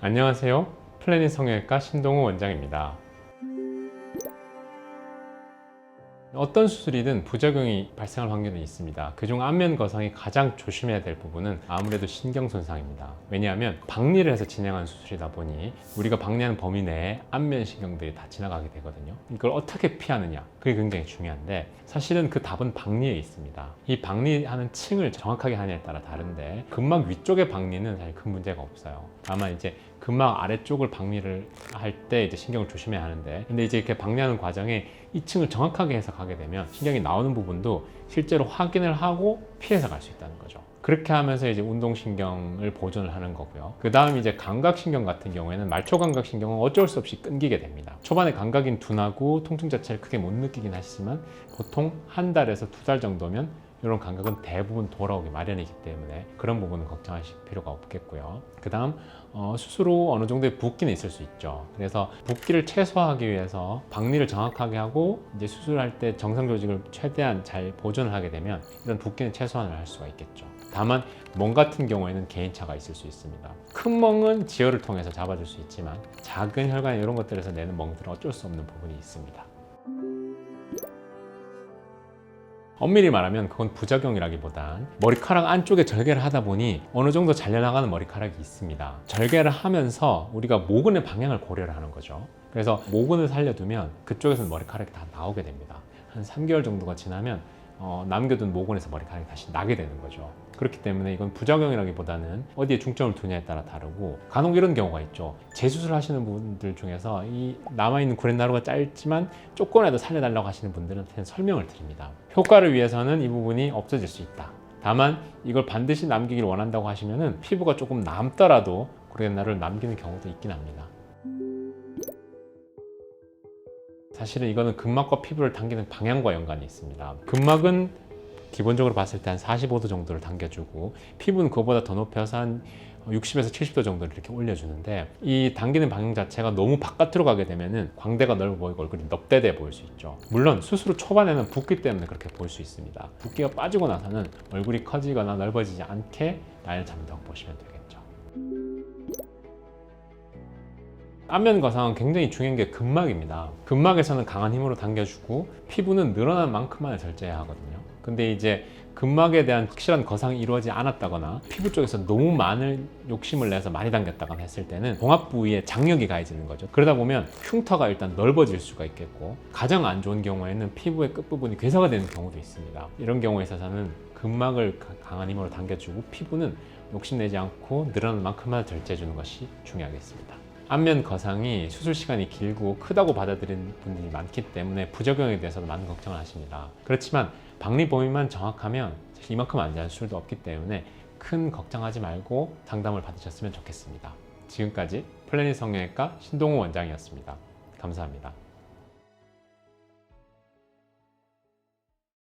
안녕하세요. 플래닛 성형외과 신동우 원장입니다. 어떤 수술이든 부작용이 발생할 확률은 있습니다. 그중 안면 거상이 가장 조심해야 될 부분은 아무래도 신경 손상입니다. 왜냐하면 박리를 해서 진행한 수술이다 보니 우리가 박리하는 범위 내에 안면 신경들이 다 지나가게 되거든요. 이걸 어떻게 피하느냐, 그게 굉장히 중요한데 사실은 그 답은 박리에 있습니다. 이 박리하는 층을 정확하게 하냐에 따라 다른데 근막 위쪽의 박리는 사실 큰 문제가 없어요. 다만 이제 근막 아래쪽을 박리를 할 때 이제 신경을 조심해야 하는데, 근데 이제 이렇게 박리하는 과정에 이 층을 정확하게 해서 가게 되면 신경이 나오는 부분도 실제로 확인을 하고 피해서 갈 수 있다는 거죠. 그렇게 하면서 이제 운동신경을 보존을 하는 거고요. 그 다음 이제 감각신경 같은 경우에는 말초감각신경은 어쩔 수 없이 끊기게 됩니다. 초반에 감각이 둔하고 통증 자체를 크게 못 느끼긴 하시지만 보통 한 달에서 두 달 정도면 이런 감각은 대부분 돌아오기 마련이기 때문에 그런 부분은 걱정하실 필요가 없겠고요. 그 다음 수술 후 어느 정도의 붓기는 있을 수 있죠. 그래서 붓기를 최소화하기 위해서 박리를 정확하게 하고 이제 수술할 때 정상 조직을 최대한 잘 보존을 하게 되면 이런 붓기는 최소화를 할 수가 있겠죠. 다만 멍 같은 경우에는 개인차가 있을 수 있습니다. 큰 멍은 지혈을 통해서 잡아줄 수 있지만 작은 혈관 이런 것들에서 내는 멍들은 어쩔 수 없는 부분이 있습니다. 엄밀히 말하면 그건 부작용이라기보단 머리카락 안쪽에 절개를 하다 보니 어느 정도 잘려나가는 머리카락이 있습니다. 절개를 하면서 우리가 모근의 방향을 고려를 하는 거죠. 그래서 모근을 살려두면 그쪽에서는 머리카락이 다 나오게 됩니다. 한 3개월 정도가 지나면 남겨둔 모근에서 머리카락이 다시 나게 되는 거죠. 그렇기 때문에 이건 부작용이라기보다는 어디에 중점을 두냐에 따라 다르고, 간혹 이런 경우가 있죠. 재수술 하시는 분들 중에서 이 남아있는 구렛나루가 짧지만 조금이라도 살려달라고 하시는 분들한테는 설명을 드립니다. 효과를 위해서는 이 부분이 없어질 수 있다. 다만 이걸 반드시 남기길 원한다고 하시면은 피부가 조금 남더라도 구렛나루를 남기는 경우도 있긴 합니다. 사실은 이거는 근막과 피부를 당기는 방향과 연관이 있습니다. 근막은 기본적으로 봤을 때 한 45도 정도를 당겨주고 피부는 그거보다 더 높여서 한 60에서 70도 정도를 이렇게 올려주는데, 이 당기는 방향 자체가 너무 바깥으로 가게 되면은 광대가 넓어 보이고 얼굴이 넙대대 보일 수 있죠. 물론 수술 후 초반에는 붓기 때문에 그렇게 보일 수 있습니다. 붓기가 빠지고 나서는 얼굴이 커지거나 넓어지지 않게 라인을 잡는다고 보시면 되겠죠. 안면 거상은 굉장히 중요한 게 근막입니다. 근막에서는 강한 힘으로 당겨주고 피부는 늘어난 만큼만을 절제해야 하거든요. 근데 이제 근막에 대한 확실한 거상이 이루어지지 않았다거나 피부 쪽에서 너무 많은 욕심을 내서 많이 당겼다거나 했을 때는 봉합 부위에 장력이 가해지는 거죠. 그러다 보면 흉터가 일단 넓어질 수가 있겠고, 가장 안 좋은 경우에는 피부의 끝부분이 괴사가 되는 경우도 있습니다. 이런 경우에 있어서는 근막을 강한 힘으로 당겨주고 피부는 욕심내지 않고 늘어난 만큼만 절제해주는 것이 중요하겠습니다. 안면 거상이 수술 시간이 길고 크다고 받아들이는 분들이 많기 때문에 부작용에 대해서도 많은 걱정을 하십니다. 그렇지만 박리 범위만 정확하면 사실 이만큼 안 되는 수술도 없기 때문에 큰 걱정하지 말고 상담을 받으셨으면 좋겠습니다. 지금까지 플래닛 성형외과 신동우 원장이었습니다. 감사합니다.